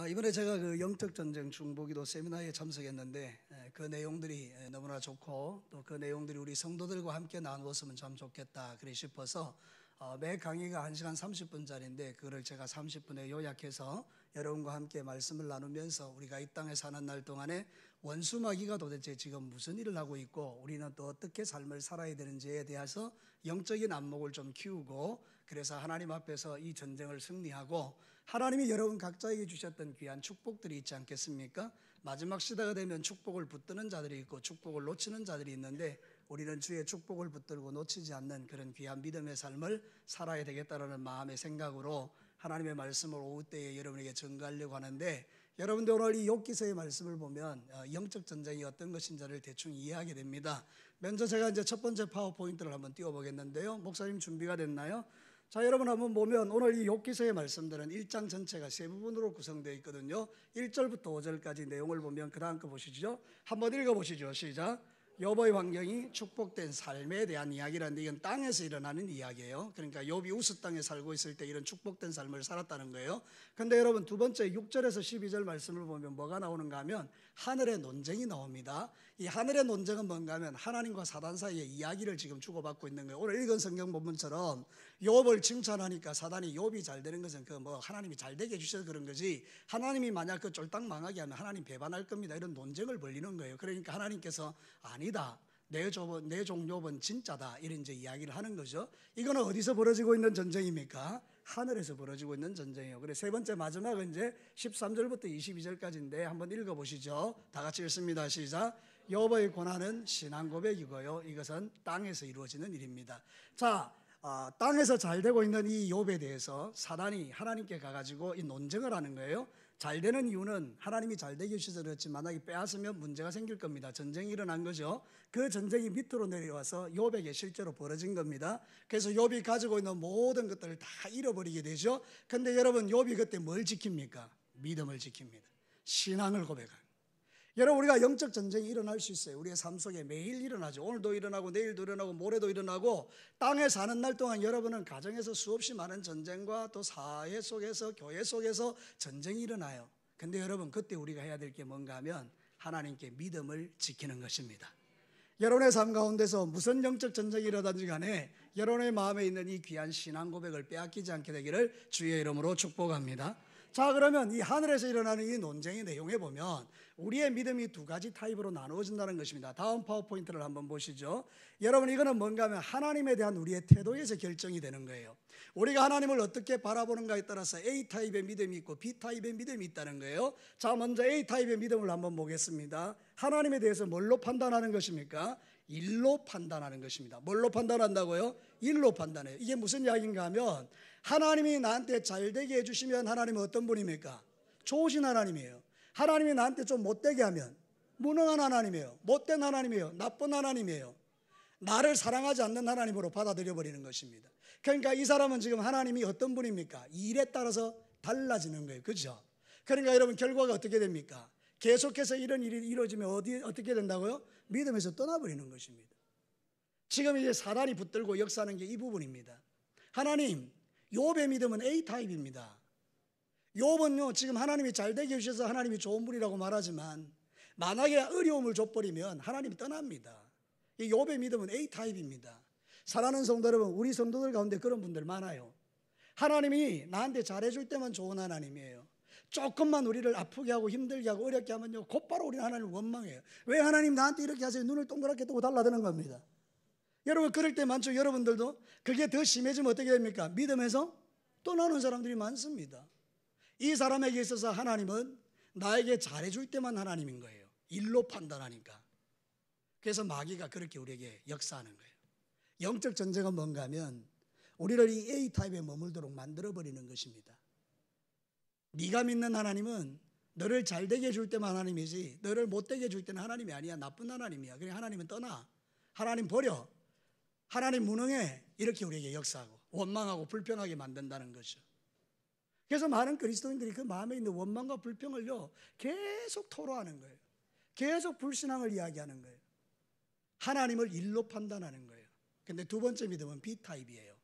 이번에 제가 그 영적 전쟁 중보기도 세미나에 참석했는데 그 내용들이 너무나 좋고 또 그 내용들이 우리 성도들과 함께 나누었으면 참 좋겠다 그래 싶어서 매 강의가 1시간 30분짜리인데 그거를 제가 30분에 요약해서 여러분과 함께 말씀을 나누면서 우리가 이 땅에 사는 날 동안에 원수마귀가 도대체 지금 무슨 일을 하고 있고 우리는 또 어떻게 삶을 살아야 되는지에 대해서 영적인 안목을 좀 키우고 그래서 하나님 앞에서 이 전쟁을 승리하고 하나님이 여러분 각자에게 주셨던 귀한 축복들이 있지 않겠습니까? 마지막 시대가 되면 축복을 붙드는 자들이 있고 축복을 놓치는 자들이 있는데 우리는 주의 축복을 붙들고 놓치지 않는 그런 귀한 믿음의 삶을 살아야 되겠다는 마음의 생각으로 하나님의 말씀을 오후 때에 여러분에게 전가하려고 하는데 여러분들 오늘 이 욥기서의 말씀을 보면 영적 전쟁이 어떤 것인지를 대충 이해하게 됩니다. 먼저 제가 이제 첫 번째 파워포인트를 한번 띄워보겠는데요. 목사님 준비가 됐나요? 자, 여러분 한번 보면 오늘 이 욥기서의 말씀들은 1장 전체가 세 부분으로 구성되어 있거든요. 1절부터 5절까지 내용을 보면 그 다음 거 보시죠. 한번 읽어보시죠. 시작. 욥의 환경이 축복된 삶에 대한 이야기라는데 이건 땅에서 일어나는 이야기예요. 그러니까 욥이 우스 땅에 살고 있을 때 이런 축복된 삶을 살았다는 거예요. 근데 여러분 두 번째 6절에서 12절 말씀을 보면 뭐가 나오는가 하면 하늘의 논쟁이 나옵니다. 이 하늘의 논쟁은 뭔가 하면 하나님과 사단 사이의 이야기를 지금 주고받고 있는 거예요. 오늘 읽은 성경 본문처럼 욥을 칭찬하니까 사단이 욥이 잘 되는 것은 그 뭐 하나님이 잘 되게 해주셔서 그런 거지 하나님이 만약 그 쫄딱 망하게 하면 하나님 배반할 겁니다. 이런 논쟁을 벌이는 거예요. 그러니까 하나님께서 아니다. 내 종 욥은 진짜다. 이런 이제 이야기를 하는 거죠. 이거는 어디서 벌어지고 있는 전쟁입니까? 하늘에서 벌어지고 있는 전쟁이에요. 그래서 세 번째 마지막은 이제 13절부터 22절까지인데 한번 읽어보시죠. 다 같이 읽습니다. 시작. 욥의 고난은 신앙 고백이고요. 이것은 땅에서 이루어지는 일입니다. 자, 땅에서 잘 되고 있는 이 욥에 대해서 사단이 하나님께 가가지고 이 논쟁을 하는 거예요. 잘 되는 이유는 하나님이 잘 되게 해주셔서 그렇지 만약에 빼앗으면 문제가 생길 겁니다. 전쟁이 일어난 거죠. 그 전쟁이 밑으로 내려와서 욥에게 실제로 벌어진 겁니다. 그래서 욥이 가지고 있는 모든 것들을 다 잃어버리게 되죠. 근데 여러분 욥이 그때 뭘 지킵니까? 믿음을 지킵니다. 신앙을 고백합니다. 여러분 우리가 영적 전쟁이 일어날 수 있어요. 우리의 삶 속에 매일 일어나죠. 오늘도 일어나고 내일도 일어나고 모레도 일어나고 땅에 사는 날 동안 여러분은 가정에서 수없이 많은 전쟁과 또 사회 속에서 교회 속에서 전쟁이 일어나요. 근데 여러분 그때 우리가 해야 될 게 뭔가 하면 하나님께 믿음을 지키는 것입니다. 여러분의 삶 가운데서 무슨 영적 전쟁이 일어나든지 간에 여러분의 마음에 있는 이 귀한 신앙 고백을 빼앗기지 않게 되기를 주의 이름으로 축복합니다. 자, 그러면 이 하늘에서 일어나는 이 논쟁의 내용에 보면 우리의 믿음이 두 가지 타입으로 나누어진다는 것입니다. 다음 파워포인트를 한번 보시죠. 여러분 이거는 뭔가 하면 하나님에 대한 우리의 태도에서 결정이 되는 거예요. 우리가 하나님을 어떻게 바라보는가에 따라서 A타입의 믿음이 있고 B타입의 믿음이 있다는 거예요. 자, 먼저 A타입의 믿음을 한번 보겠습니다. 하나님에 대해서 뭘로 판단하는 것입니까? 일로 판단하는 것입니다. 뭘로 판단한다고요? 일로 판단해요. 이게 무슨 이야기인가 하면 하나님이 나한테 잘되게 해주시면 하나님은 어떤 분입니까? 좋으신 하나님이에요. 하나님이 나한테 좀 못되게 하면 무능한 하나님이에요. 못된 하나님이에요. 나쁜 하나님이에요. 나를 사랑하지 않는 하나님으로 받아들여 버리는 것입니다. 그러니까 이 사람은 지금 하나님이 어떤 분입니까? 일에 따라서 달라지는 거예요. 그렇죠? 그러니까 여러분 결과가 어떻게 됩니까? 계속해서 이런 일이 이루어지면 어떻게 된다고요? 믿음에서 떠나버리는 것입니다. 지금 이제 사단이 붙들고 역사하는 게 이 부분입니다. 하나님, 욥의 믿음은 A타입입니다. 욥은요 지금 하나님이 잘되게 해주셔서 하나님이 좋은 분이라고 말하지만 만약에 어려움을 줘버리면 하나님이 떠납니다. 이 욥의 믿음은 A타입입니다. 사랑하는 성도 여러분, 우리 성도들 가운데 그런 분들 많아요. 하나님이 나한테 잘해줄 때만 좋은 하나님이에요. 조금만 우리를 아프게 하고 힘들게 하고 어렵게 하면요 곧바로 우리는 하나님을 원망해요. 왜 하나님 나한테 이렇게 하세요? 눈을 동그랗게 뜨고 달라드는 겁니다. 여러분 그럴 때 많죠. 여러분들도 그게 더 심해지면 어떻게 됩니까? 믿음에서 떠나는 사람들이 많습니다. 이 사람에게 있어서 하나님은 나에게 잘해줄 때만 하나님인 거예요. 일로 판단하니까. 그래서 마귀가 그렇게 우리에게 역사하는 거예요. 영적 전쟁은 뭔가 하면 우리를 이 A타입에 머물도록 만들어버리는 것입니다. 네가 믿는 하나님은 너를 잘되게 해줄 때만 하나님이지 너를 못되게 해줄 때는 하나님이 아니야. 나쁜 하나님이야. 그러니까 하나님은 떠나. 하나님 버려. 하나님 무능해. 이렇게 우리에게 역사하고 원망하고 불평하게 만든다는 거죠. 그래서 많은 그리스도인들이 그 마음에 있는 원망과 불평을요 계속 토로하는 거예요. 계속 불신앙을 이야기하는 거예요. 하나님을 일로 판단하는 거예요. 근데 두 번째 믿음은 B타입이에요.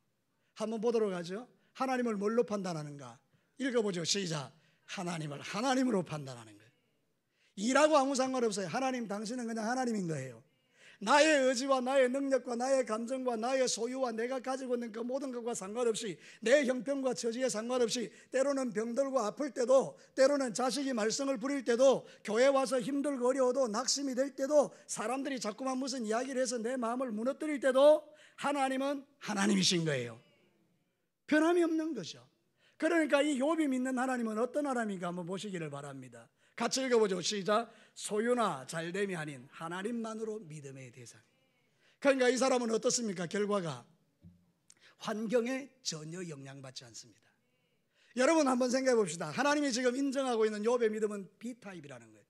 한번 보도록 하죠. 하나님을 뭘로 판단하는가? 읽어보죠. 시작. 하나님을 하나님으로 판단하는 거예요. 일하고 아무 상관없어요. 하나님, 당신은 그냥 하나님인 거예요. 나의 의지와 나의 능력과 나의 감정과 나의 소유와 내가 가지고 있는 그 모든 것과 상관없이, 내 형편과 처지에 상관없이, 때로는 병들고 아플 때도, 때로는 자식이 말썽을 부릴 때도, 교회 와서 힘들고 어려워도, 낙심이 될 때도, 사람들이 자꾸만 무슨 이야기를 해서 내 마음을 무너뜨릴 때도 하나님은 하나님이신 거예요. 변함이 없는 거죠. 그러니까 이 욥이 믿는 하나님은 어떤 하나님인가 한번 보시기를 바랍니다. 같이 읽어보죠. 시작. 소유나 잘됨이 아닌 하나님만으로 믿음의 대상. 그러니까 이 사람은 어떻습니까? 결과가 환경에 전혀 영향받지 않습니다. 여러분 한번 생각해 봅시다. 하나님이 지금 인정하고 있는 욥의 믿음은 B타입이라는 거예요.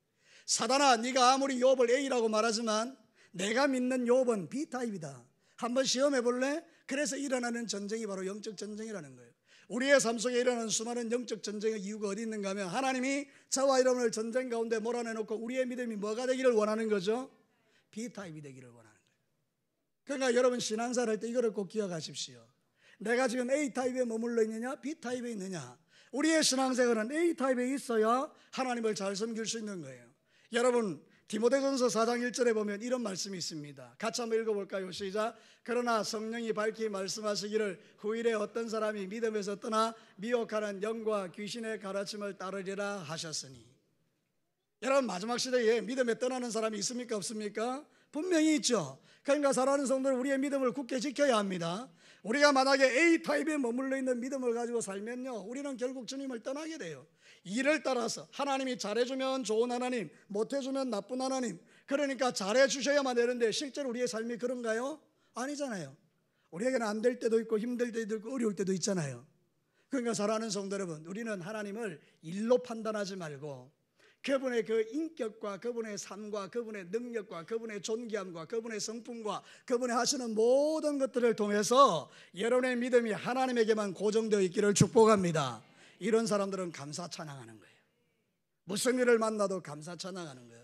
사단아, 네가 아무리 욥을 A라고 말하지만 내가 믿는 욥은 B타입이다. 한번 시험해 볼래? 그래서 일어나는 전쟁이 바로 영적 전쟁이라는 거예요. 우리의 삶 속에 일어나는 수많은 영적 전쟁의 이유가 어디 있는가 하면, 하나님이 저와 여러분을 전쟁 가운데 몰아내놓고 우리의 믿음이 뭐가 되기를 원하는 거죠? B타입이 되기를 원하는 거예요. 그러니까 여러분 신앙생활 할 때 이거를 꼭 기억하십시오. 내가 지금 A타입에 머물러 있느냐 B타입에 있느냐. 우리의 신앙생활은 A타입에 있어야 하나님을 잘 섬길 수 있는 거예요. 여러분 디모데전서 4장 1절에 보면 이런 말씀이 있습니다. 같이 한번 읽어볼까요? 시작. 그러나 성령이 밝히 말씀하시기를 후일에 어떤 사람이 믿음에서 떠나 미혹하는 영과 귀신의 가르침을 따르리라 하셨으니. 여러분 마지막 시대에 믿음에 떠나는 사람이 있습니까 없습니까? 분명히 있죠. 그러니까 사랑하는 성도들, 우리의 믿음을 굳게 지켜야 합니다. 우리가 만약에 A타입에 머물러 있는 믿음을 가지고 살면요, 우리는 결국 주님을 떠나게 돼요. 일을 따라서 하나님이 잘해주면 좋은 하나님, 못해주면 나쁜 하나님. 그러니까 잘해주셔야만 되는데 실제로 우리의 삶이 그런가요? 아니잖아요. 우리에게는 안 될 때도 있고 힘들 때도 있고 어려울 때도 있잖아요. 그러니까 사랑하는 성도 여러분, 우리는 하나님을 일로 판단하지 말고 그분의 그 인격과 그분의 삶과 그분의 능력과 그분의 존귀함과 그분의 성품과 그분의 하시는 모든 것들을 통해서 여러분의 믿음이 하나님에게만 고정되어 있기를 축복합니다. 이런 사람들은 감사 찬양하는 거예요. 무슨 일을 만나도 감사 찬양하는 거예요.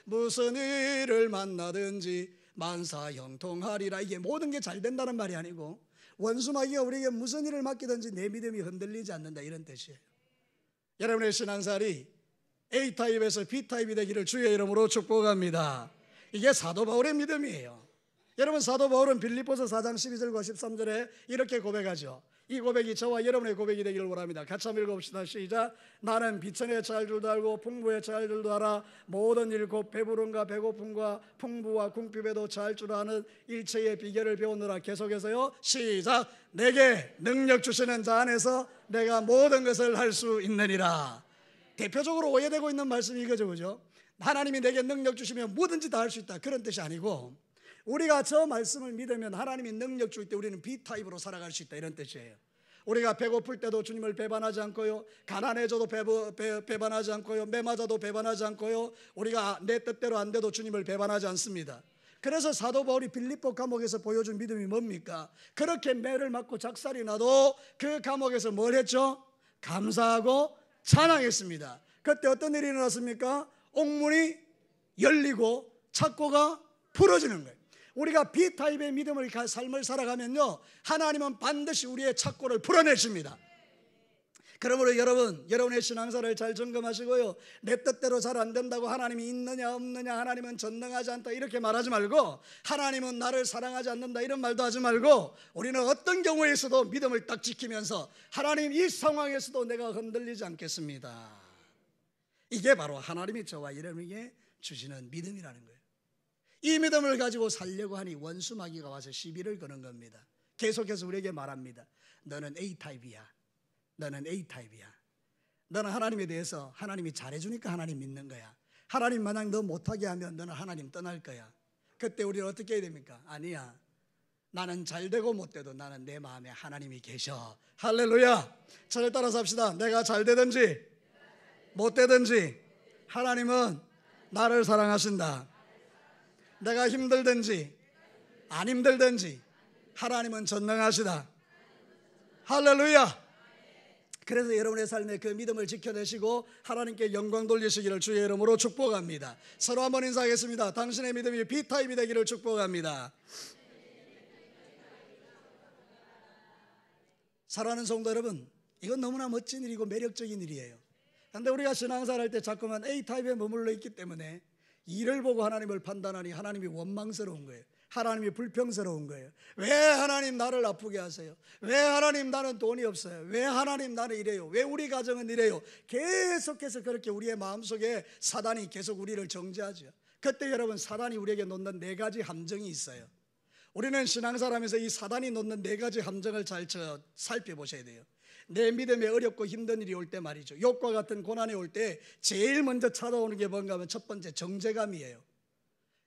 무슨 일을 만나든지 만사 형통하리라. 이게 모든 게 잘 된다는 말이 아니고, 원수마귀가 우리에게 무슨 일을 맡기든지 내 믿음이 흔들리지 않는다, 이런 뜻이에요. 여러분의 신앙생활이 A타입에서 B타입이 되기를 주의 이름으로 축복합니다. 이게 사도 바울의 믿음이에요. 여러분 사도 바울은 빌립보서 4장 12절과 13절에 이렇게 고백하죠. 이 고백이 저와 여러분의 고백이 되기를 원합니다. 같이 한번 읽어봅시다. 시작. 나는 비천에 처할 줄도 알고 풍부에 처할 줄도 알아. 모든 일 곧 배부름과 배고픔과 풍부와 궁핍에도 처할 줄 아는 일체의 비결을 배우느라. 계속해서요. 시작. 내게 능력 주시는 자 안에서 내가 모든 것을 할 수 있느니라. 대표적으로 오해되고 있는 말씀이 이거죠, 그죠? 하나님이 내게 능력 주시면 뭐든지 다 할 수 있다, 그런 뜻이 아니고, 우리가 저 말씀을 믿으면 하나님이 능력 줄 때 우리는 B타입으로 살아갈 수 있다, 이런 뜻이에요. 우리가 배고플 때도 주님을 배반하지 않고요, 가난해져도 배반하지 않고요, 매 맞아도 배반하지 않고요, 우리가 내 뜻대로 안 돼도 주님을 배반하지 않습니다. 그래서 사도 바울이 빌립보 감옥에서 보여준 믿음이 뭡니까? 그렇게 매를 맞고 작살이 나도 그 감옥에서 뭘 했죠? 감사하고 찬양했습니다. 그때 어떤 일이 일어났습니까? 옥문이 열리고 착고가 풀어지는 거예요. 우리가 B타입의 믿음을 삶을 살아가면요, 하나님은 반드시 우리의 착고를 풀어내십니다. 그러므로 여러분의 신앙사를 잘 점검하시고요, 내 뜻대로 잘 안 된다고 하나님이 있느냐 없느냐, 하나님은 전능하지 않다 이렇게 말하지 말고, 하나님은 나를 사랑하지 않는다 이런 말도 하지 말고, 우리는 어떤 경우에서도 믿음을 딱 지키면서 하나님 이 상황에서도 내가 흔들리지 않겠습니다. 이게 바로 하나님이 저와 여러분에게 주시는 믿음이라는 거예요. 이 믿음을 가지고 살려고 하니 원수 마귀가 와서 시비를 거는 겁니다. 계속해서 우리에게 말합니다. 너는 A타입이야. 너는 A타입이야. 너는 하나님에 대해서 하나님이 잘해주니까 하나님 믿는 거야. 하나님 만약 너 못하게 하면 너는 하나님 떠날 거야. 그때 우리는 어떻게 해야 됩니까? 아니야, 나는 잘되고 못돼도 나는 내 마음에 하나님이 계셔. 할렐루야. 저를 따라서 합시다. 내가 잘되든지 못되든지 하나님은 나를 사랑하신다. 내가 힘들든지 안 힘들든지 하나님은 전능하시다. 할렐루야. 그래서 여러분의 삶에 그 믿음을 지켜내시고 하나님께 영광 돌리시기를 주의 이름으로 축복합니다. 서로 한번 인사하겠습니다. 당신의 믿음이 B타입이 되기를 축복합니다. 사랑하는 성도 여러분, 이건 너무나 멋진 일이고 매력적인 일이에요. 그런데 우리가 신앙생활 할 때 자꾸만 A타입에 머물러 있기 때문에 일을 보고 하나님을 판단하니 하나님이 원망스러운 거예요. 하나님이 불평스러운 거예요. 왜 하나님 나를 아프게 하세요? 왜 하나님 나는 돈이 없어요? 왜 하나님 나는 이래요? 왜 우리 가정은 이래요? 계속해서 그렇게 우리의 마음속에 사단이 계속 우리를 정죄하죠. 그때 여러분, 사단이 우리에게 놓는 네 가지 함정이 있어요. 우리는 신앙생활하면서 이 사단이 놓는 네 가지 함정을 잘 살펴보셔야 돼요. 내 믿음에 어렵고 힘든 일이 올 때 말이죠, 욕과 같은 고난이 올 때 제일 먼저 찾아오는 게 뭔가 하면 첫 번째 정죄감이에요.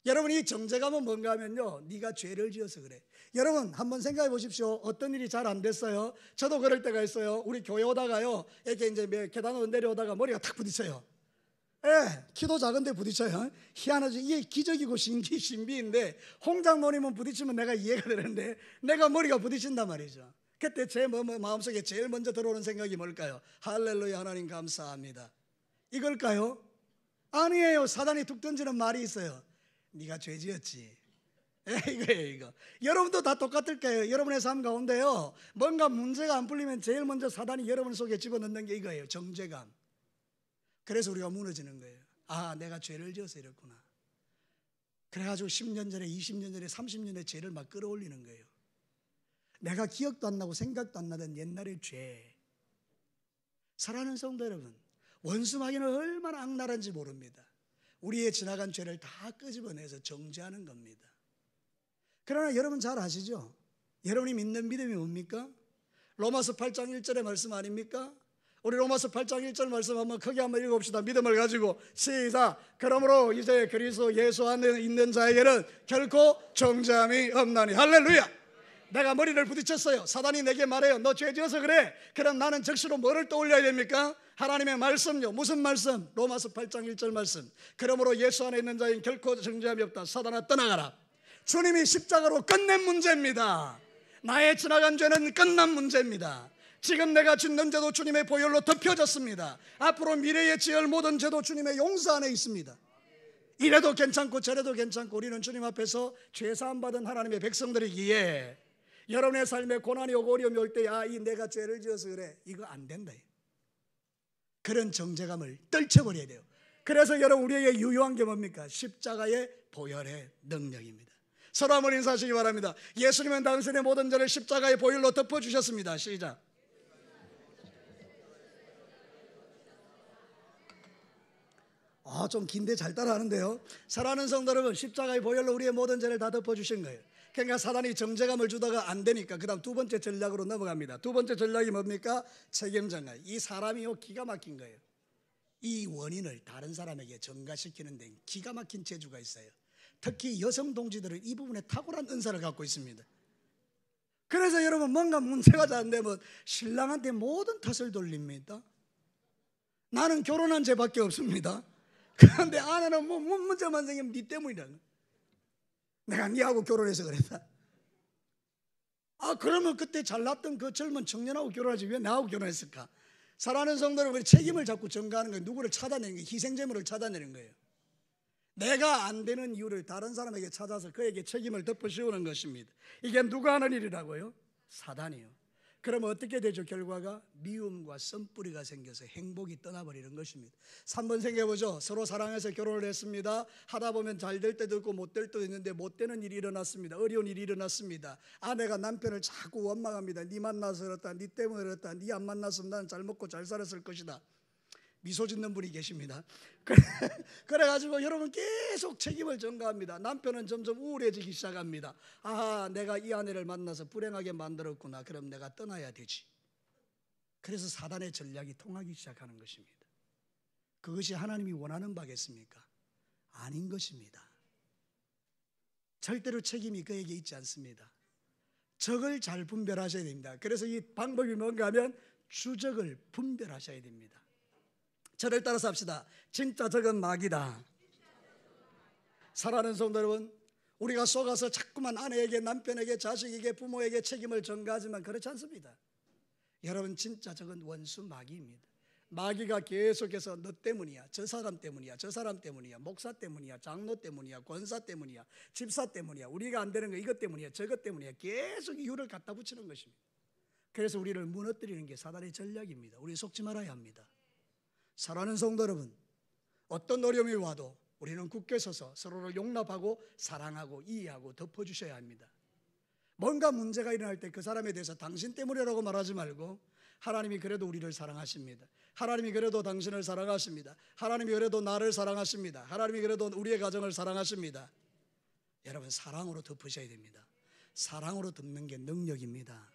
여러분, 이 정죄감은 뭔가 하면요, 네가 죄를 지어서 그래. 여러분 한번 생각해 보십시오. 어떤 일이 잘 안 됐어요. 저도 그럴 때가 있어요. 우리 교회 오다가요, 이렇게 이제 계단으로 내려오다가 머리가 탁 부딪혀요. 예, 키도 작은데 부딪혀요. 희한하지. 이게 기적이고 신비인데, 홍장모님은 부딪히면 내가 이해가 되는데 내가 머리가 부딪힌단 말이죠. 그때 제 마음속에 제일 먼저 들어오는 생각이 뭘까요? 할렐루야, 하나님 감사합니다, 이걸까요? 아니에요. 사단이 툭 던지는 말이 있어요. 네가 죄 지었지. 이거예요, 이거. 여러분도 다 똑같을 거예요. 여러분의 삶 가운데요, 뭔가 문제가 안 풀리면 제일 먼저 사단이 여러분 속에 집어넣는 게 이거예요. 정죄감. 그래서 우리가 무너지는 거예요. 아, 내가 죄를 지어서 이랬구나. 그래가지고 10년 전에, 20년 전에, 30년 전에 죄를 막 끌어올리는 거예요. 내가 기억도 안 나고 생각도 안 나던 옛날의 죄. 사랑하는 성도 여러분, 원수마귀는 얼마나 악랄한지 모릅니다. 우리의 지나간 죄를 다 끄집어내서 정죄하는 겁니다. 그러나 여러분 잘 아시죠? 여러분이 믿는 믿음이 뭡니까? 로마서 8장 1절의 말씀 아닙니까? 우리 로마서 8장 1절 말씀 한번 크게 한번 읽어봅시다. 믿음을 가지고 시작. 그러므로 이제 그리스도 예수 안에 있는 자에게는 결코 정죄함이 없나니. 할렐루야. 내가 머리를 부딪혔어요. 사단이 내게 말해요. 너 죄 지어서 그래. 그럼 나는 즉시로 뭐를 떠올려야 됩니까? 하나님의 말씀요. 무슨 말씀? 로마서 8장 1절 말씀. 그러므로 예수 안에 있는 자에게는 결코 정죄함이 없다. 사단아 떠나가라. 주님이 십자가로 끝낸 문제입니다. 나의 지나간 죄는 끝난 문제입니다. 지금 내가 짓는 죄도 주님의 보혈로 덮여졌습니다. 앞으로 미래에 지을 모든 죄도 주님의 용서 안에 있습니다. 이래도 괜찮고 저래도 괜찮고 우리는 주님 앞에서 죄사함 받은 하나님의 백성들이기에 여러분의 삶에 고난이 오고 어려움이 올 때, 아, 이 내가 죄를 지어서 그래, 이거 안 된다. 그런 정죄감을 떨쳐버려야 돼요. 그래서 여러분, 우리에게 유효한 게 뭡니까? 십자가의 보혈의 능력입니다. 서로 한번 인사하시기 바랍니다. 예수님은 당신의 모든 죄를 십자가의 보혈로 덮어주셨습니다. 시작. 좀 긴데 잘 따라하는데요. 사랑하는 성도 여러분, 십자가의 보혈로 우리의 모든 죄를 다 덮어주신 거예요. 그러니까 사단이 정죄감을 주다가 안 되니까 그 다음 두 번째 전략으로 넘어갑니다. 두 번째 전략이 뭡니까? 책임 전략. 이 사람이요, 기가 막힌 거예요. 이 원인을 다른 사람에게 전가시키는 데 기가 막힌 재주가 있어요. 특히 여성 동지들은 이 부분에 탁월한 은사를 갖고 있습니다. 그래서 여러분, 뭔가 문제가 잘 안 되면 신랑한테 모든 탓을 돌립니다. 나는 결혼한 죄밖에 없습니다. 그런데 아내는 뭐 문제만 생기면 네 때문이라. 내가 네하고 결혼해서 그랬다. 그러면 그때 잘났던 그 젊은 청년하고 결혼하지 왜 나하고 결혼했을까? 사랑하는 성도 여러분, 책임을 자꾸 전가하는 거예요. 누구를 찾아내는 거예요. 희생제물을 찾아내는 거예요. 내가 안 되는 이유를 다른 사람에게 찾아서 그에게 책임을 덮어씌우는 것입니다. 이게 누가 하는 일이라고요? 사단이요. 그러면 어떻게 되죠? 결과가 미움과 썸뿌리가 생겨서 행복이 떠나버리는 것입니다. 3번 생각해보죠. 서로 사랑해서 결혼을 했습니다. 하다 보면 잘 될 때도 있고 못 될 때도 있는데 못 되는 일이 일어났습니다. 어려운 일이 일어났습니다. 아내가 남편을 자꾸 원망합니다. 네 만나서 그렇다, 네 때문에 그렇다, 네 안 만났으면 나는 잘 먹고 잘 살았을 것이다. 미소 짓는 분이 계십니다. 그래가지고 여러분 계속 책임을 전가합니다. 남편은 점점 우울해지기 시작합니다. 내가 이 아내를 만나서 불행하게 만들었구나. 그럼 내가 떠나야 되지. 그래서 사단의 전략이 통하기 시작하는 것입니다. 그것이 하나님이 원하는 바겠습니까? 아닌 것입니다. 절대로 책임이 그에게 있지 않습니다. 적을 잘 분별하셔야 됩니다. 그래서 이 방법이 뭔가 하면 주적을 분별하셔야 됩니다. 저를 따라서 합시다. 진짜 적은 마귀다. 사랑하는 성도 여러분, 우리가 속아서 자꾸만 아내에게, 남편에게, 자식에게, 부모에게 책임을 전가하지만 그렇지 않습니다. 여러분, 진짜 적은 원수 마귀입니다. 마귀가 계속해서 너 때문이야, 저 사람 때문이야, 저 사람 때문이야, 목사 때문이야, 장로 때문이야, 권사 때문이야, 집사 때문이야, 우리가 안 되는 거 이것 때문이야, 저것 때문이야, 계속 이유를 갖다 붙이는 것입니다. 그래서 우리를 무너뜨리는 게 사단의 전략입니다. 우리 속지 말아야 합니다. 사랑하는 성도 여러분, 어떤 어려움이 와도 우리는 굳게 서서 서로를 용납하고 사랑하고 이해하고 덮어주셔야 합니다. 뭔가 문제가 일어날 때 그 사람에 대해서 당신 때문이라고 말하지 말고 하나님이 그래도 우리를 사랑하십니다. 하나님이 그래도 당신을 사랑하십니다. 하나님이 그래도 나를 사랑하십니다. 하나님이 그래도 우리의 가정을 사랑하십니다. 여러분, 사랑으로 덮으셔야 됩니다. 사랑으로 덮는 게 능력입니다.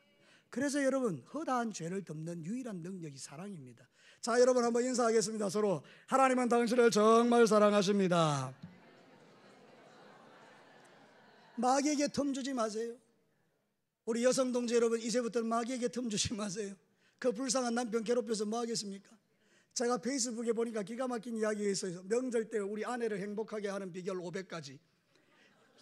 그래서 여러분, 허다한 죄를 덮는 유일한 능력이 사랑입니다. 자, 여러분 한번 인사하겠습니다. 서로. 하나님은 당신을 정말 사랑하십니다. 마귀에게 틈 주지 마세요. 우리 여성 동지 여러분, 이제부터 마귀에게 틈 주지 마세요. 그 불쌍한 남편 괴롭혀서 뭐 하겠습니까? 제가 페이스북에 보니까 기가 막힌 이야기가 있어요. 명절 때 우리 아내를 행복하게 하는 비결 500가지.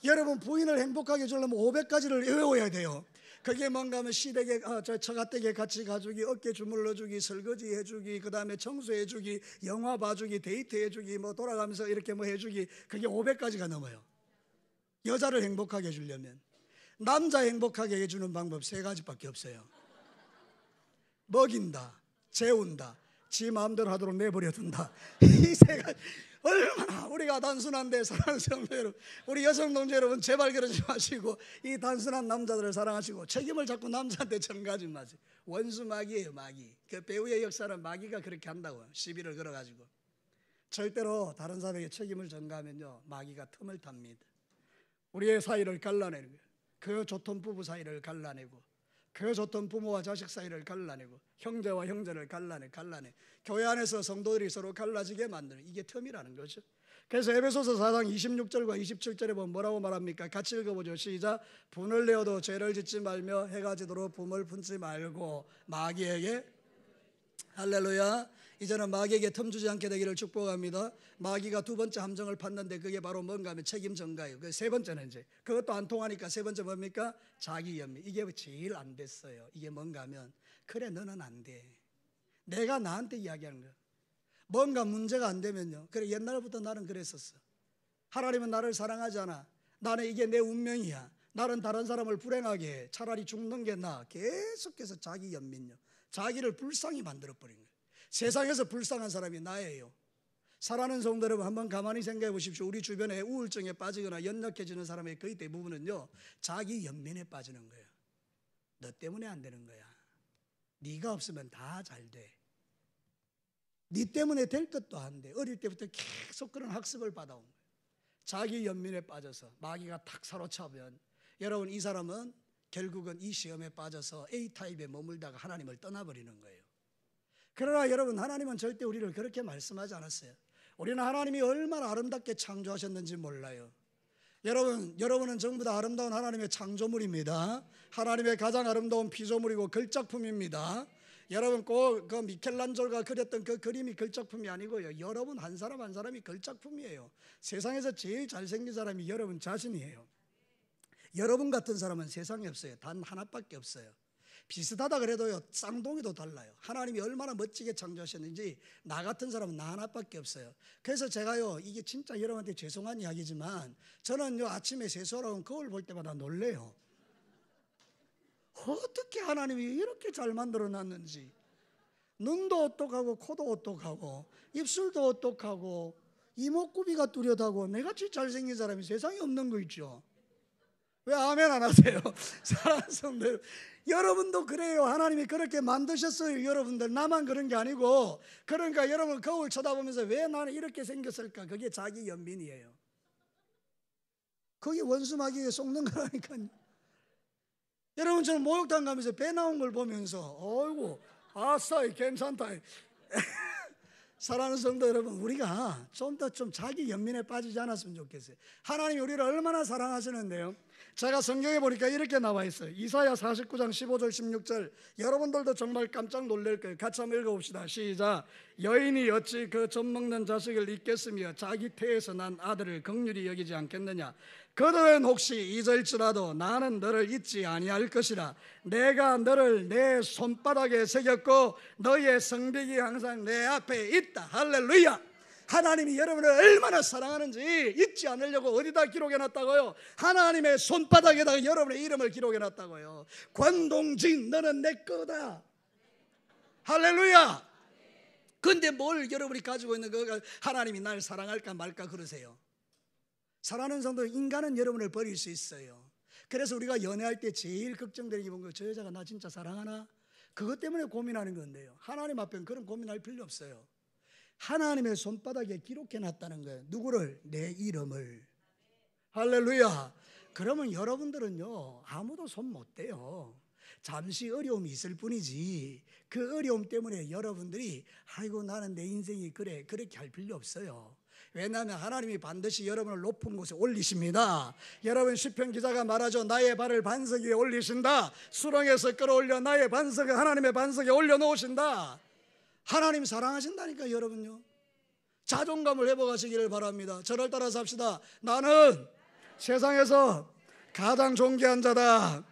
여러분, 부인을 행복하게 해주려면 500가지를 외워야 돼요. 그게 뭔가 하면 시댁에 처가댁에 같이 가주기, 어깨 주물러주기, 설거지 해주기, 그 다음에 청소해주기, 영화 봐주기, 데이트해주기, 뭐 돌아가면서 이렇게 뭐 해주기. 그게 500가지가 넘어요. 여자를 행복하게 해주려면. 남자 행복하게 해주는 방법 3가지밖에 없어요. 먹인다, 재운다, 지 마음대로 하도록 내버려둔다. 이 3가지. 얼마나 우리가 단순한데, 사랑하는 성도 여러분, 우리 여성 동지 여러분, 제발 그러지 마시고 이 단순한 남자들을 사랑하시고 책임을 자꾸 남자한테 전가하지 마세요. 원수 마귀예요, 마귀. 그 배우의 역사는 마귀가 그렇게 한다고요. 시비를 걸어가지고. 절대로 다른 사람에게 책임을 전가하면요, 마귀가 틈을 탑니다. 우리의 사이를 갈라내는 거예요. 그 좋던 부부 사이를 갈라내고, 그 좋던 부모와 자식 사이를 갈라내고, 형제와 형제를 갈라내. 교회 안에서 성도들이 서로 갈라지게 만드는, 이게 틈이라는 거죠. 그래서 에베소서 4장 26절과 27절에 보면 뭐라고 말합니까? 같이 읽어보죠. 시작. 분을 내어도 죄를 짓지 말며 해가 지도록 붐을 품지 말고 마귀에게, 할렐루야, 이제는 마귀에게 틈 주지 않게 되기를 축복합니다. 마귀가 2번째 함정을 팠는데 그게 바로 뭔가 하면 책임 전가예요. 그 3번째는 이제 그것도 안 통하니까 3번째 뭡니까? 자기 연민. 이게 제일 안 됐어요. 이게 뭔가 하면, 그래 너는 안 돼. 내가 나한테 이야기하는 거야. 뭔가 문제가 안 되면요, 그래 옛날부터 나는 그랬었어. 하나님은 나를 사랑하지 않아. 나는 이게 내 운명이야. 나는 다른 사람을 불행하게 해. 차라리 죽는 게 나아. 계속해서 자기 연민요, 자기를 불쌍히 만들어버린 거예요. 세상에서 불쌍한 사람이 나예요. 사랑하는 성도 여러분, 한번 가만히 생각해 보십시오. 우리 주변에 우울증에 빠지거나 연약해지는 사람의 거의 대부분은요, 자기 연민에 빠지는 거예요. 너 때문에 안 되는 거야. 네가 없으면 다 잘 돼. 네 때문에 될 것도 안 돼. 어릴 때부터 계속 그런 학습을 받아온 거예요. 자기 연민에 빠져서 마귀가 탁 사로차면, 여러분, 이 사람은 결국은 이 시험에 빠져서 A타입에 머물다가 하나님을 떠나버리는 거예요. 그러나 여러분, 하나님은 절대 우리를 그렇게 말씀하지 않았어요. 우리는 하나님이 얼마나 아름답게 창조하셨는지 몰라요. 여러분은 전부 다 아름다운 하나님의 창조물입니다. 하나님의 가장 아름다운 피조물이고 걸작품입니다. 여러분, 꼭 그 미켈란젤로가 그렸던 그 그림이 걸작품이 아니고요, 여러분 한 사람 한 사람이 걸작품이에요. 세상에서 제일 잘생긴 사람이 여러분 자신이에요. 여러분 같은 사람은 세상에 없어요. 단 하나밖에 없어요. 비슷하다 그래도요, 쌍둥이도 달라요. 하나님이 얼마나 멋지게 창조하셨는지 나 같은 사람은 나 하나밖에 없어요. 그래서 제가요, 이게 진짜 여러분한테 죄송한 이야기지만, 저는요 아침에 세수하러 거울 볼 때마다 놀래요. 어떻게 하나님이 이렇게 잘 만들어 놨는지. 눈도 오똑하고 코도 오똑하고 입술도 오똑하고 이목구비가 뚜렷하고 내같이 잘생긴 사람이 세상에 없는 거 있죠. 왜 아멘 안 하세요? 사랑하는 성도 여러분도 그래요. 하나님이 그렇게 만드셨어요. 여러분들, 나만 그런 게 아니고. 그러니까 여러분 거울 쳐다보면서 왜 나는 이렇게 생겼을까? 그게 자기 연민이에요. 그게 원수 마귀에게 속는 거라니까요. 여러분, 저는 목욕탕 가면서 배 나온 걸 보면서 어이구 아싸 괜찮다. 사랑하는 성도 여러분, 우리가 좀 더 자기 연민에 빠지지 않았으면 좋겠어요. 하나님이 우리를 얼마나 사랑하시는데요. 제가 성경에 보니까 이렇게 나와 있어요. 이사야 49장 15절 16절. 여러분들도 정말 깜짝 놀랄 거예요. 같이 한번 읽어봅시다. 시작. 여인이 어찌 그 젖먹는 자식을 잊겠으며 자기 태에서 난 아들을 긍휼히 여기지 않겠느냐. 그들은 혹시 잊을지라도 나는 너를 잊지 아니할 것이라. 내가 너를 내 손바닥에 새겼고 너의 성벽이 항상 내 앞에 있다. 할렐루야. 하나님이 여러분을 얼마나 사랑하는지 잊지 않으려고 어디다 기록해놨다고요? 하나님의 손바닥에다가 여러분의 이름을 그런데 뭘 여러분이 가지고 있는 거 하나님이 날 사랑할까 말까 그러세요? 사랑하는 성도, 인간은 여러분을 버릴 수 있어요. 그래서 우리가 연애할 때 제일 걱정되는 게 뭔가, 저 여자가 나 진짜 사랑하나? 그것 때문에 고민하는 건데요, 하나님 앞에는 그런 고민할 필요 없어요. 하나님의 손바닥에 기록해놨다는 거예요. 누구를? 내 이름을. 할렐루야. 그러면 여러분들은요, 아무도 손 못 대요. 잠시 어려움이 있을 뿐이지, 그 어려움 때문에 여러분들이 아이고 나는 내 인생이 그래, 그렇게 할 필요 없어요. 왜냐하면 하나님이 반드시 여러분을 높은 곳에 올리십니다. 여러분, 시편 기자가 말하죠. 나의 발을 반석 위에 올리신다. 수렁에서 끌어올려 나의 반석을 하나님의 반석에 올려놓으신다. 하나님 사랑하신다니까 여러분요. 자존감을 회복하시기를 바랍니다. 저를 따라 삽시다. 나는 세상에서 가장 존귀한 자다.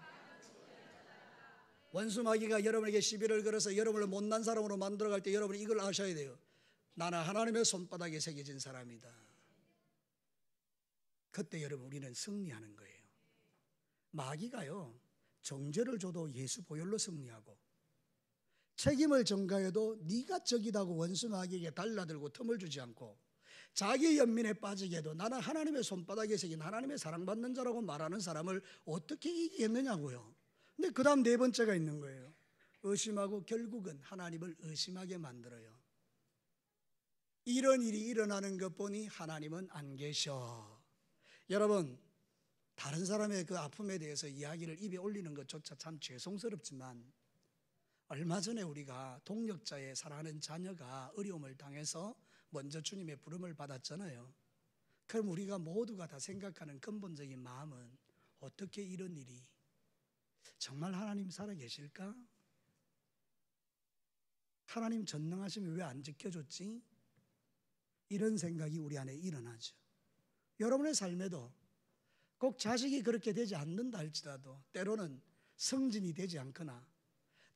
원수 마귀가 여러분에게 시비를 걸어서 여러분을 못난 사람으로 만들어갈 때 여러분이 이걸 아셔야 돼요. 나는 하나님의 손바닥에 새겨진 사람이다. 그때 여러분, 우리는 승리하는 거예요. 마귀가요, 정죄를 줘도 예수 보혈로 승리하고, 책임을 전가해도 네가 적이다고 원수 마귀에게 달라들고 틈을 주지 않고, 자기 연민에 빠지게 해도 나는 하나님의 손바닥에 새긴 하나님의 사랑받는 자라고 말하는 사람을 어떻게 이기겠느냐고요. 근데 그 다음 네 번째가 있는 거예요. 의심하고 결국은 하나님을 의심하게 만들어요. 이런 일이 일어나는 것 보니 하나님은 안 계셔. 여러분, 다른 사람의 그 아픔에 대해서 이야기를 입에 올리는 것조차 참 죄송스럽지만, 얼마 전에 우리가 동역자의 사랑하는 자녀가 어려움을 당해서 먼저 주님의 부름을 받았잖아요. 그럼 우리가 모두가 다 생각하는 근본적인 마음은, 어떻게 이런 일이, 정말 하나님 살아계실까? 하나님 전능하시면 왜 안 지켜줬지? 이런 생각이 우리 안에 일어나죠. 여러분의 삶에도 꼭 자식이 그렇게 되지 않는다 할지라도, 때로는 성진이 되지 않거나,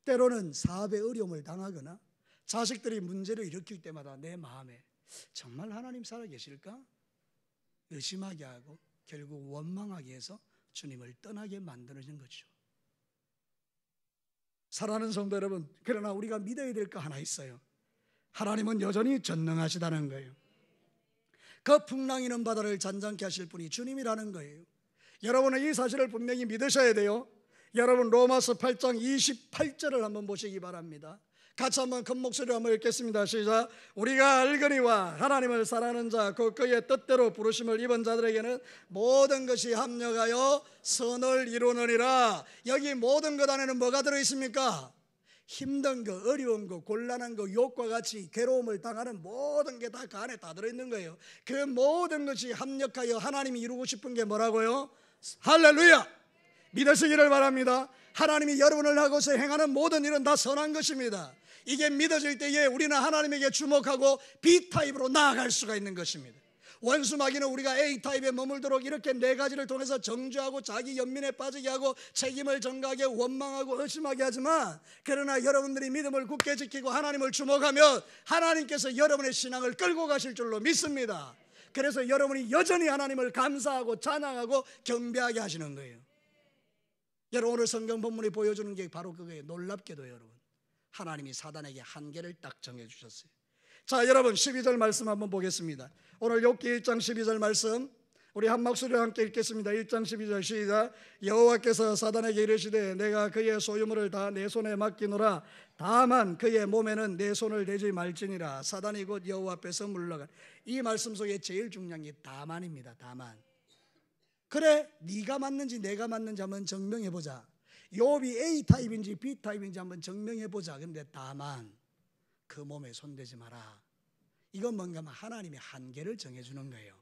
때로는 사업에 어려움을 당하거나, 자식들이 문제를 일으킬 때마다 내 마음에 정말 하나님 살아계실까? 의심하게 하고 결국 원망하게 해서 주님을 떠나게 만드는 거죠. 사랑하는 성도 여러분, 그러나 우리가 믿어야 될 거 하나 있어요. 하나님은 여전히 전능하시다는 거예요. 그 풍랑이는 바다를 잔잔케 하실 분이 주님이라는 거예요. 여러분은 이 사실을 분명히 믿으셔야 돼요. 여러분, 로마서 8장 28절을 한번 보시기 바랍니다. 같이 한번 큰 목소리로 한번 읽겠습니다. 시작. 우리가 알거니와 하나님을 사랑하는 자, 그의 뜻대로 부르심을 입은 자들에게는 모든 것이 합력하여 선을 이루느니라. 여기 모든 것 안에는 뭐가 들어있습니까? 힘든 거, 어려운 거, 곤란한 거, 욕과 같이 괴로움을 당하는 모든 게 다 그 안에 다 들어있는 거예요. 그 모든 것이 합력하여 하나님이 이루고 싶은 게 뭐라고요? 할렐루야! 믿으시기를 바랍니다. 하나님이 여러분을 하고서 행하는 모든 일은 다 선한 것입니다. 이게 믿어질 때에 우리는 하나님에게 주목하고 B타입으로 나아갈 수가 있는 것입니다. 원수 마귀는 우리가 A타입에 머물도록 이렇게 네 가지를 통해서 정죄하고 자기 연민에 빠지게 하고 책임을 전가하게 원망하고 의심하게 하지만, 그러나 여러분들이 믿음을 굳게 지키고 하나님을 주목하면 하나님께서 여러분의 신앙을 끌고 가실 줄로 믿습니다. 그래서 여러분이 여전히 하나님을 감사하고 찬양하고 경배하게 하시는 거예요. 여러분, 오늘 성경 본문이 보여주는 게 바로 그거예요. 놀랍게도 여러분, 하나님이 사단에게 한계를 딱 정해주셨어요. 자, 여러분 12절 말씀 한번 보겠습니다. 오늘 욥기 1장 12절 말씀 우리 한 목소리로 함께 읽겠습니다. 1장 12절 시작. 여호와께서 사단에게 이르시되 내가 그의 소유물을 다 내 손에 맡기노라. 다만 그의 몸에는 내 손을 대지 말지니라. 사단이 곧 여호와 앞에서 물러가. 이 말씀 속에 제일 중요한 게 다만입니다. 다만. 그래, 네가 맞는지 내가 맞는지 한번 증명해보자. 욥이 A타입인지 B타입인지 한번 증명해보자. 그런데 다만 그 몸에 손대지 마라. 이건 뭔가 하나님의 한계를 정해주는 거예요.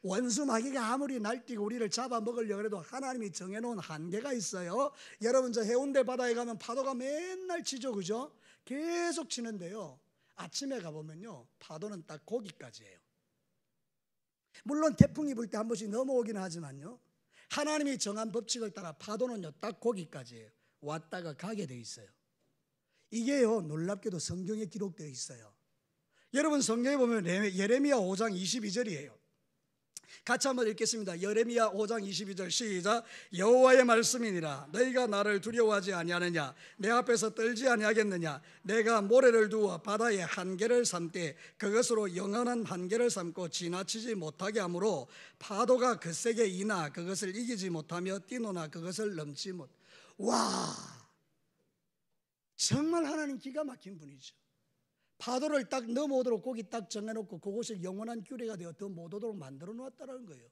원수 마귀가 아무리 날뛰고 우리를 잡아먹으려고 해도 하나님이 정해놓은 한계가 있어요. 여러분, 저 해운대 바다에 가면 파도가 맨날 치죠, 그죠? 계속 치는데요, 아침에 가보면요 파도는 딱 거기까지예요. 물론 태풍이 불 때 한 번씩 넘어오긴 하지만요, 하나님이 정한 법칙을 따라 파도는요 딱 거기까지예요. 왔다가 가게 돼 있어요. 이게요 놀랍게도 성경에 기록되어 있어요. 여러분, 성경에 보면 예레미야 5장 22절이에요 같이 한번 읽겠습니다. 예레미야 5장 22절 시작. 여호와의 말씀이니라. 너희가 나를 두려워하지 아니하느냐? 내 앞에서 떨지 아니하겠느냐? 내가 모래를 두어 바다의 한계를 삼되 그것으로 영원한 한계를 삼고 지나치지 못하게 하므로 파도가 거세게 이나 그것을 이기지 못하며 뛰노나 그것을 넘지 못. 와, 정말 하나님 기가 막힌 분이죠. 파도를 딱 넘어오도록 고기 딱 정해놓고 그곳을 영원한 규례가 되어 더 못 오도록 만들어 놓았다는 거예요.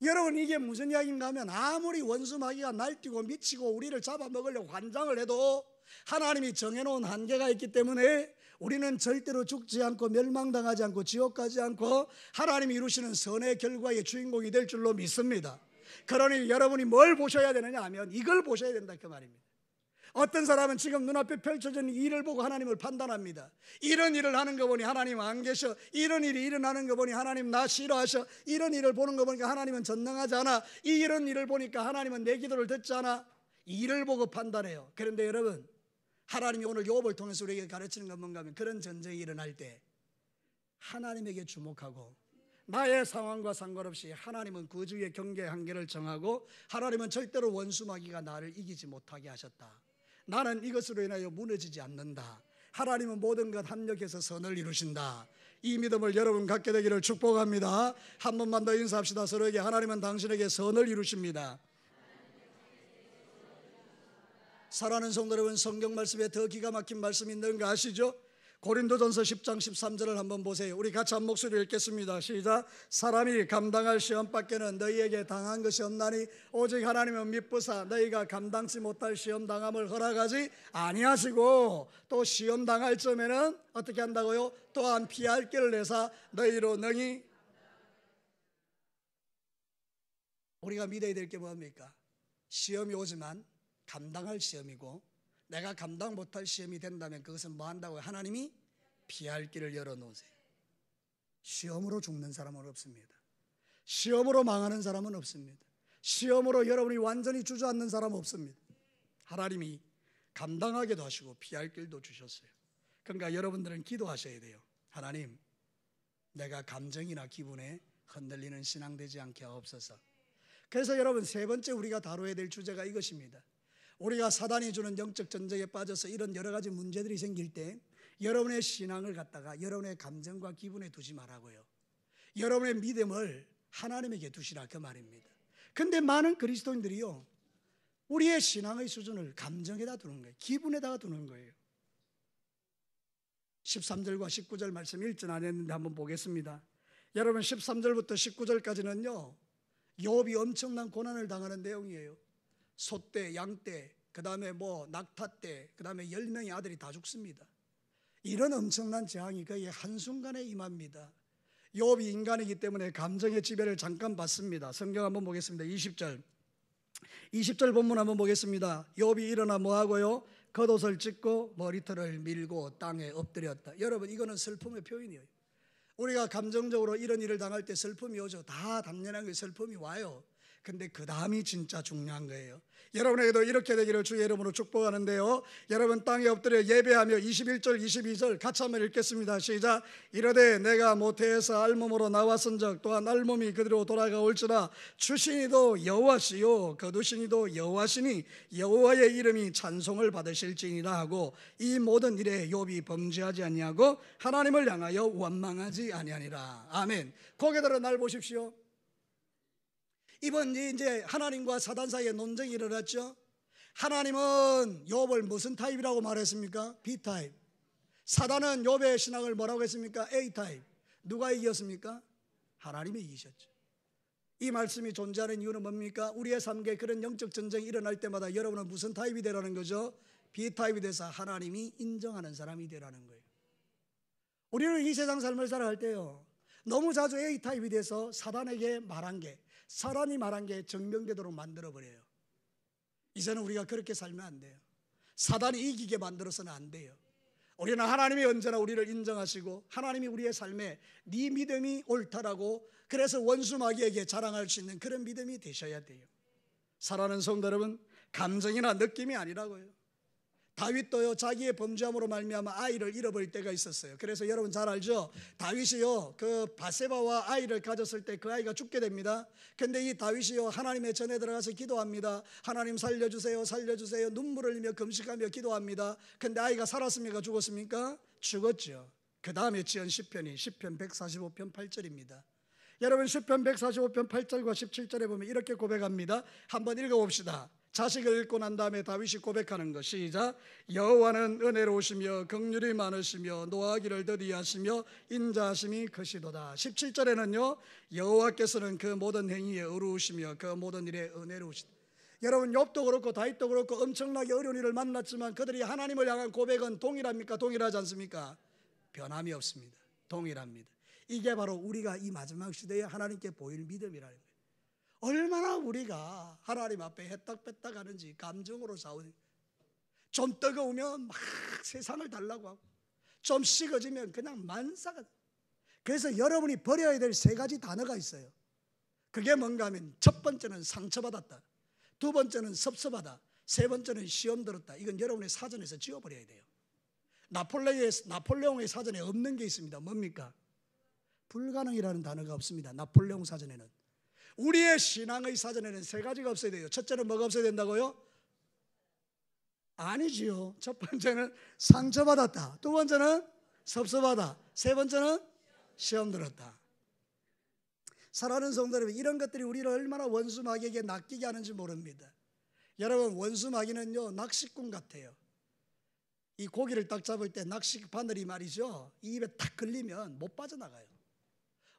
여러분, 이게 무슨 이야기인가 하면 아무리 원수 마귀가 날뛰고 미치고 우리를 잡아먹으려고 환장을 해도 하나님이 정해놓은 한계가 있기 때문에 우리는 절대로 죽지 않고 멸망당하지 않고 지옥 가지 않고 하나님이 이루시는 선의 결과의 주인공이 될 줄로 믿습니다. 그러니 여러분이 뭘 보셔야 되느냐 하면 이걸 보셔야 된다 그 말입니다. 어떤 사람은 지금 눈앞에 펼쳐진 일을 보고 하나님을 판단합니다. 이런 일을 하는 거 보니 하나님 안 계셔. 이런 일이 일어나는 거 보니 하나님 나 싫어하셔. 이런 일을 보는 거 보니까 하나님은 전능하지 않아. 이런 일을 보니까 하나님은 내 기도를 듣지 않아. 일을 보고 판단해요. 그런데 여러분, 하나님이 오늘 욥을 통해서 우리에게 가르치는 건 뭔가 하면 그런 전쟁이 일어날 때 하나님에게 주목하고 나의 상황과 상관없이 하나님은 그 주위의 경계 한계를 정하고 하나님은 절대로 원수 마귀가 나를 이기지 못하게 하셨다. 나는 이것으로 인하여 무너지지 않는다. 하나님은 모든 것 합력해서 선을 이루신다. 이 믿음을 여러분 갖게 되기를 축복합니다. 한 번만 더 인사합시다. 서로에게. 하나님은 당신에게 선을 이루십니다. 사랑하는 성도 여러분, 성경 말씀에 더 기가 막힌 말씀이 있는 거 아시죠? 고린도전서 10장 13절을 한번 보세요. 우리 같이 한 목소리로 읽겠습니다. 시작. 사람이 감당할 시험 밖에는 너희에게 당한 것이 없나니 오직 하나님은 미쁘사 너희가 감당치 못할 시험 당함을 허락하지 아니하시고 또 시험 당할 점에는 어떻게 한다고요? 또한 피할 길을 내사 너희로 능히. 우리가 믿어야 될 게 뭡니까? 시험이 오지만 감당할 시험이고 내가 감당 못할 시험이 된다면 그것은 뭐 한다고요? 하나님이 피할 길을 열어놓으세요. 시험으로 죽는 사람은 없습니다. 시험으로 망하는 사람은 없습니다. 시험으로 여러분이 완전히 주저앉는 사람은 없습니다. 하나님이 감당하게도 하시고 피할 길도 주셨어요. 그러니까 여러분들은 기도하셔야 돼요. 하나님, 내가 감정이나 기분에 흔들리는 신앙 되지 않게 하옵소서. 그래서 여러분, 세 번째 우리가 다뤄야 될 주제가 이것입니다. 우리가 사단이 주는 영적 전쟁에 빠져서 이런 여러 가지 문제들이 생길 때 여러분의 신앙을 갖다가 여러분의 감정과 기분에 두지 말라고요. 여러분의 믿음을 하나님에게 두시라 그 말입니다. 근데 많은 그리스도인들이요, 우리의 신앙의 수준을 감정에다 두는 거예요. 기분에다가 두는 거예요. 13절과 19절 말씀 읽진 않았는데 한번 보겠습니다. 여러분, 13절부터 19절까지는요 욥이 엄청난 고난을 당하는 내용이에요. 소떼, 양떼, 그 다음에 낙타떼, 그 다음에 10명의 아들이 다 죽습니다. 이런 엄청난 재앙이 그의 한순간에 임합니다. 욥이 인간이기 때문에 감정의 지배를 잠깐 받습니다. 성경 한번 보겠습니다. 20절 본문 한번 보겠습니다. 욥이 일어나 뭐하고요? 겉옷을 찢고 머리털을 밀고 땅에 엎드렸다. 여러분, 이거는 슬픔의 표현이에요. 우리가 감정적으로 이런 일을 당할 때 슬픔이 오죠. 다 당연한 게 슬픔이 와요. 근데 그 다음이 진짜 중요한 거예요. 여러분에게도 이렇게 되기를 주의 이름으로 축복하는데요, 여러분 땅에 엎드려 예배하며 21절 22절 같이 한번 읽겠습니다. 시작. 이르되 내가 모태에서 알몸으로 나왔은즉 또한 알몸이 그대로 돌아가올지라 주신이도 여호와시요 거두신이도 여호와시니 여호와의 이름이 찬송을 받으실지니라 하고 이 모든 일에 욥이 범죄하지 아니하고 하나님을 향하여 원망하지 아니하니라. 아멘. 고개들어 날 보십시오. 이번 이제 하나님과 사단 사이에 논쟁이 일어났죠. 하나님은 욥을 무슨 타입이라고 말했습니까? B타입. 사단은 욥의 신앙을 뭐라고 했습니까? A타입. 누가 이겼습니까? 하나님이 이기셨죠. 이 말씀이 존재하는 이유는 뭡니까? 우리의 삶에 그런 영적 전쟁이 일어날 때마다 여러분은 무슨 타입이 되라는 거죠? B타입이 돼서 하나님이 인정하는 사람이 되라는 거예요. 우리는 이 세상 삶을 살아갈 때요, 너무 자주 A타입이 돼서 사단에게 말한 게, 사단이 말한 게 증명되도록 만들어버려요. 이제는 우리가 그렇게 살면 안 돼요. 사단이 이기게 만들어서는 안 돼요. 우리는 하나님이 언제나 우리를 인정하시고 하나님이 우리의 삶에 네 믿음이 옳다라고, 그래서 원수 마귀에게 자랑할 수 있는 그런 믿음이 되셔야 돼요. 사랑하는 성도 여러분, 감정이나 느낌이 아니라고요. 다윗도요 자기의 범죄함으로 말미암아 아이를 잃어버릴 때가 있었어요. 그래서 여러분 잘 알죠? 다윗이요 그 바세바와 아이를 가졌을 때 그 아이가 죽게 됩니다. 근데 이 다윗이요 하나님의 전에 들어가서 기도합니다. 하나님 살려주세요, 살려주세요. 눈물을 흘리며 금식하며 기도합니다. 근데 아이가 살았습니까, 죽었습니까? 죽었죠. 그 다음에 지은 시편이 시편 145편 8절입니다. 여러분 시편 145편 8절과 17절에 보면 이렇게 고백합니다. 한번 읽어봅시다. 자식을 읽고 난 다음에 다윗이 고백하는 것, 시작. 여호와는 은혜로우시며 긍휼이 많으시며 노하기를 더디하시며 인자하심이 크시도다. 17절에는요 여호와께서는 그 모든 행위에 의로우시며 그 모든 일에 은혜로우시다. 여러분 욥도 그렇고 다윗도 그렇고 엄청나게 어려운 일을 만났지만 그들이 하나님을 향한 고백은 동일합니까? 동일하지 않습니까? 변함이 없습니다. 동일합니다. 이게 바로 우리가 이 마지막 시대에 하나님께 보일 믿음이라는 거예요. 얼마나 우리가 하나님 앞에 해딱빼딱 하는지 감정으로 싸우는, 좀 뜨거우면 막 세상을 달라고 하고 좀 식어지면 그냥 만사가. 그래서 여러분이 버려야 될 세 가지 단어가 있어요. 그게 뭔가 하면 첫 번째는 상처받았다, 두 번째는 섭섭하다, 세 번째는 시험 들었다. 이건 여러분의 사전에서 지워버려야 돼요. 나폴레옹의 사전에 없는 게 있습니다. 뭡니까? 불가능이라는 단어가 없습니다. 나폴레옹 사전에는. 우리의 신앙의 사전에는 세 가지가 없어야 돼요. 첫째는 뭐가 없어야 된다고요? 아니지요. 첫 번째는 상처받았다, 두 번째는 섭섭하다, 세 번째는 시험 들었다. 사랑하는 성도 여러분, 이런 것들이 우리를 얼마나 원수 마귀에게 낚이게 하는지 모릅니다. 여러분 원수 마귀는요 낚시꾼 같아요. 이 고기를 딱 잡을 때 낚시 바늘이 말이죠 이 입에 탁 걸리면 못 빠져나가요.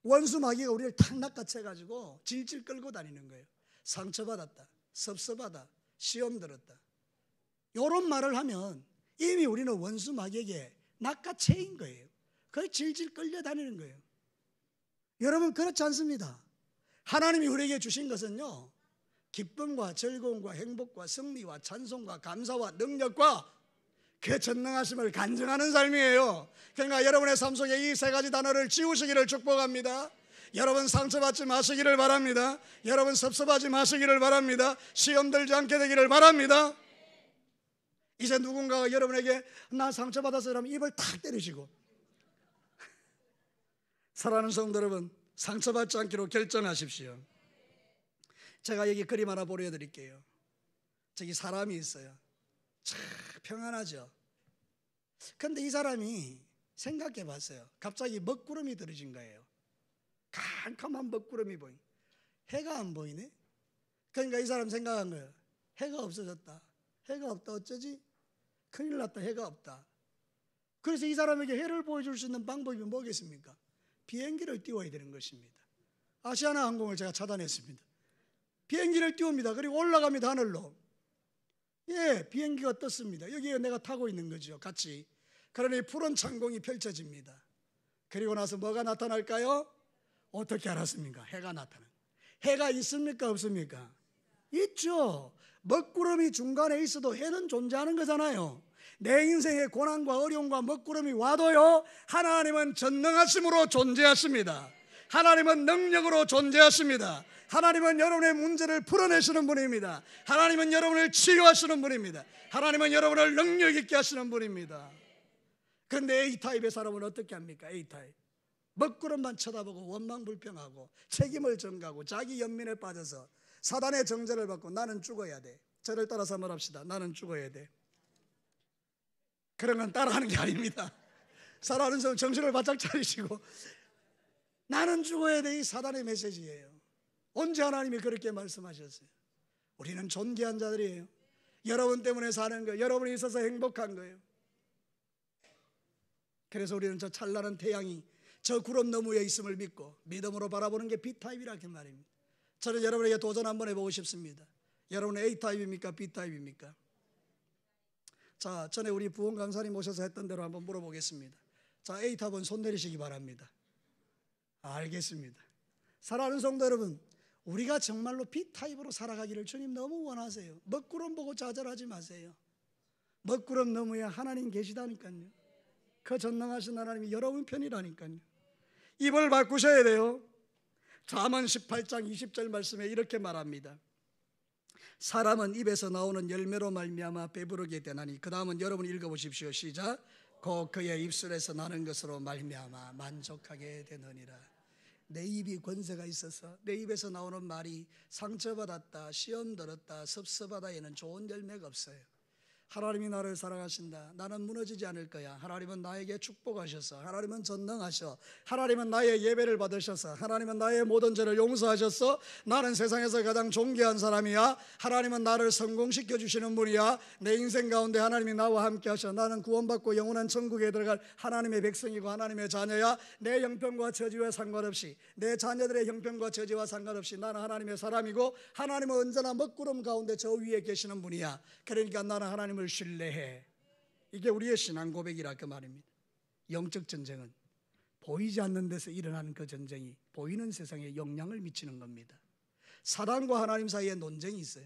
원수 마귀가 우리를 탁 낚아채가지고 질질 끌고 다니는 거예요. 상처받았다, 섭섭하다, 시험 들었다. 이런 말을 하면 이미 우리는 원수 마귀에게 낚아채인 거예요. 거의 질질 끌려다니는 거예요. 여러분 그렇지 않습니다. 하나님이 우리에게 주신 것은요 기쁨과 즐거움과 행복과 승리와 찬송과 감사와 능력과 그 전능하심을 간증하는 삶이에요. 그러니까 여러분의 삶 속에 이 세 가지 단어를 지우시기를 축복합니다. 여러분 상처받지 마시기를 바랍니다. 여러분 섭섭하지 마시기를 바랍니다. 시험 들지 않게 되기를 바랍니다. 이제 누군가가 여러분에게 나 상처받았어 그러면 입을 탁 때리시고, 사랑하는 성도 여러분 상처받지 않기로 결정하십시오. 제가 여기 그림 하나 보여드릴게요. 저기 사람이 있어요. 참 평안하죠. 근데 이 사람이 생각해 봤어요. 갑자기 먹구름이 떨어진 거예요. 캄캄한 먹구름이 보인. 해가 안 보이네. 그러니까 이 사람 생각한 거예요. 해가 없어졌다. 해가 없다. 어쩌지? 큰일 났다. 해가 없다. 그래서 이 사람에게 해를 보여줄 수 있는 방법이 뭐겠습니까? 비행기를 띄워야 되는 것입니다. 아시아나 항공을 제가 차단했습니다. 비행기를 띄웁니다. 그리고 올라갑니다. 하늘로. 예, 비행기가 떴습니다. 여기에 내가 타고 있는 거죠. 같이. 그러니 푸른 창공이 펼쳐집니다. 그리고 나서 뭐가 나타날까요? 어떻게 알았습니까? 해가 나타나. 해가 있습니까? 없습니까? 있죠. 먹구름이 중간에 있어도 해는 존재하는 거잖아요. 내 인생의 고난과 어려움과 먹구름이 와도요 하나님은 전능하심으로 존재하십니다. 하나님은 능력으로 존재하십니다. 하나님은 여러분의 문제를 풀어내시는 분입니다. 하나님은 여러분을 치유하시는 분입니다. 하나님은 여러분을 능력 있게 하시는 분입니다. 그런데 A타입의 사람은 어떻게 합니까? A타입 먹구름만 쳐다보고 원망불평하고 책임을 전가하고 자기 연민에 빠져서 사단의 정죄를 받고 나는 죽어야 돼. 저를 따라서 한번 합시다. 나는 죽어야 돼. 그런 건 따라하는 게 아닙니다. 사랑하는 성 정신을 바짝 차리시고 나는 죽어야 돼. 이 사단의 메시지예요. 언제 하나님이 그렇게 말씀하셨어요? 우리는 존귀한 자들이에요. 여러분 때문에 사는 거예요. 여러분이 있어서 행복한 거예요. 그래서 우리는 저 찬란한 태양이 저 구름 너머에 있음을 믿고 믿음으로 바라보는 게 B타입이라 그 말입니다. 저는 여러분에게 도전 한번 해보고 싶습니다. 여러분은 A타입입니까? B타입입니까? 자, 전에 우리 부원 강사님 모셔서 했던 대로 한번 물어보겠습니다. 자, A타입은 손 내리시기 바랍니다. 알겠습니다. 사랑하는 성도 여러분, 우리가 정말로 B타입으로 살아가기를 주님 너무 원하세요. 먹구름 보고 좌절하지 마세요. 먹구름 너머에 하나님 계시다니까요. 그 전능하신 하나님이 여러분 편이라니까요. 입을 바꾸셔야 돼요. 잠언 18장 20절 말씀에 이렇게 말합니다. 사람은 입에서 나오는 열매로 말미암아 배부르게 되나니. 그 다음은 여러분 읽어보십시오. 시작. 곧 그의 입술에서 나는 것으로 말미암아 만족하게 되느니라. 내 입이 권세가 있어서 내 입에서 나오는 말이 상처받았다, 시험 들었다, 섭섭하다에는 좋은 열매가 없어요. 하나님이 나를 사랑하신다, 나는 무너지지 않을 거야, 하나님은 나에게 축복하셔서, 하나님은 전능하셔, 하나님은 나의 예배를 받으셔서, 하나님은 나의 모든 죄를 용서하셔서 나는 세상에서 가장 존귀한 사람이야, 하나님은 나를 성공시켜 주시는 분이야, 내 인생 가운데 하나님이 나와 함께 하셔, 나는 구원받고 영원한 천국에 들어갈 하나님의 백성이고 하나님의 자녀야. 내 형편과 처지와 상관없이, 내 자녀들의 형편과 처지와 상관없이 나는 하나님의 사람이고 하나님은 언제나 먹구름 가운데 저 위에 계시는 분이야. 그러니까 나는 하나님을 신뢰해. 이게 우리의 신앙 고백이라 그 말입니다. 영적 전쟁은 보이지 않는 데서 일어나는 그 전쟁이 보이는 세상에 영향을 미치는 겁니다. 사단과 하나님 사이에 논쟁이 있어요.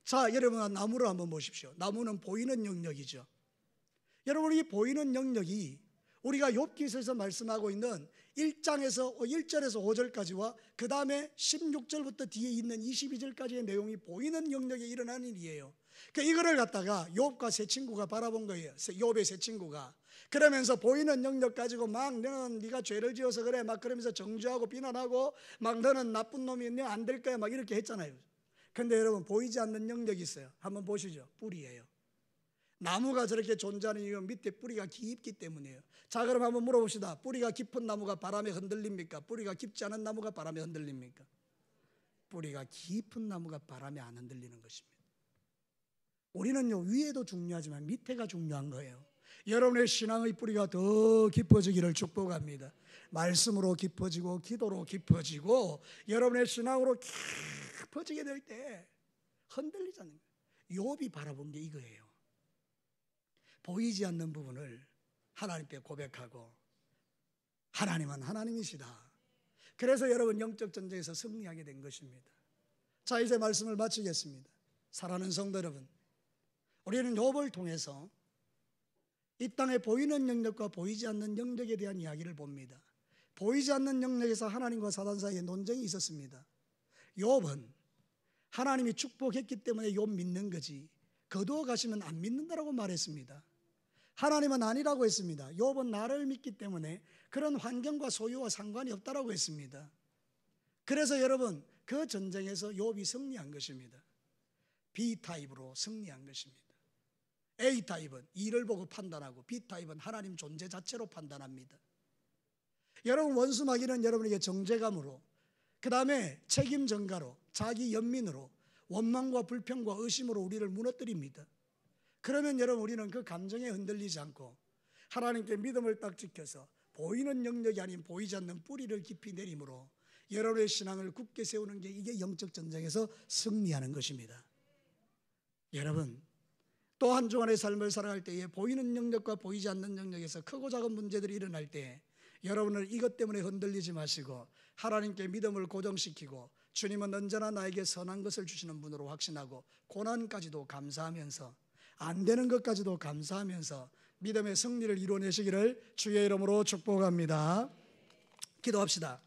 자, 여러분 나무를 한번 보십시오. 나무는 보이는 영역이죠. 여러분, 이 보이는 영역이 우리가 욥기서에서 말씀하고 있는 1절에서 5절까지와 그 다음에 16절부터 뒤에 있는 22절까지의 내용이 보이는 영역에 일어나는 일이에요. 이거를 갖다가 욥과 세 친구가 바라본 거예요. 욥의 세 친구가 그러면서 보이는 영역 가지고 막 너는 네가 죄를 지어서 그래 막 그러면서 정죄하고 비난하고 막 너는 나쁜 놈이 너 안 될 거야 막 이렇게 했잖아요. 근데 여러분, 보이지 않는 영역이 있어요. 한번 보시죠. 뿌리예요. 나무가 저렇게 존재하는 이유는 밑에 뿌리가 깊기 때문이에요. 자, 그럼 한번 물어봅시다. 뿌리가 깊은 나무가 바람에 흔들립니까? 뿌리가 깊지 않은 나무가 바람에 흔들립니까? 뿌리가 깊은 나무가 바람에 안 흔들리는 것입니다. 우리는요, 위에도 중요하지만 밑에가 중요한 거예요. 여러분의 신앙의 뿌리가 더 깊어지기를 축복합니다. 말씀으로 깊어지고 기도로 깊어지고 여러분의 신앙으로 깊어지게 될 때 흔들리지 않는 거예요. 욥이 바라본 게 이거예요. 보이지 않는 부분을 하나님께 고백하고 하나님은 하나님이시다. 그래서 여러분 영적 전쟁에서 승리하게 된 것입니다. 자, 이제 말씀을 마치겠습니다. 사랑하는 성도 여러분, 우리는 욥을 통해서 이 땅에 보이는 영역과 보이지 않는 영역에 대한 이야기를 봅니다. 보이지 않는 영역에서 하나님과 사단 사이에 논쟁이 있었습니다. 욥은 하나님이 축복했기 때문에 욥 믿는 거지 거두어 가시면 안 믿는다라고 말했습니다. 하나님은 아니라고 했습니다. 욥은 나를 믿기 때문에 그런 환경과 소유와 상관이 없다라고 했습니다. 그래서 여러분, 그 전쟁에서 욥이 승리한 것입니다. B타입으로 승리한 것입니다. A타입은 일을 보고 판단하고 B타입은 하나님 존재 자체로 판단합니다. 여러분, 원수마귀는 여러분에게 정죄감으로, 그 다음에 책임 전가로, 자기 연민으로, 원망과 불평과 의심으로 우리를 무너뜨립니다. 그러면 여러분, 우리는 그 감정에 흔들리지 않고 하나님께 믿음을 딱 지켜서 보이는 영역이 아닌 보이지 않는 뿌리를 깊이 내림으로 여러분의 신앙을 굳게 세우는 게, 이게 영적 전쟁에서 승리하는 것입니다. 여러분, 또 한 주간의 삶을 살아갈 때에 보이는 영역과 보이지 않는 영역에서 크고 작은 문제들이 일어날 때 여러분은 이것 때문에 흔들리지 마시고 하나님께 믿음을 고정시키고 주님은 언제나 나에게 선한 것을 주시는 분으로 확신하고 고난까지도 감사하면서 안 되는 것까지도 감사하면서 믿음의 승리를 이루어내시기를 주의 이름으로 축복합니다. 기도합시다.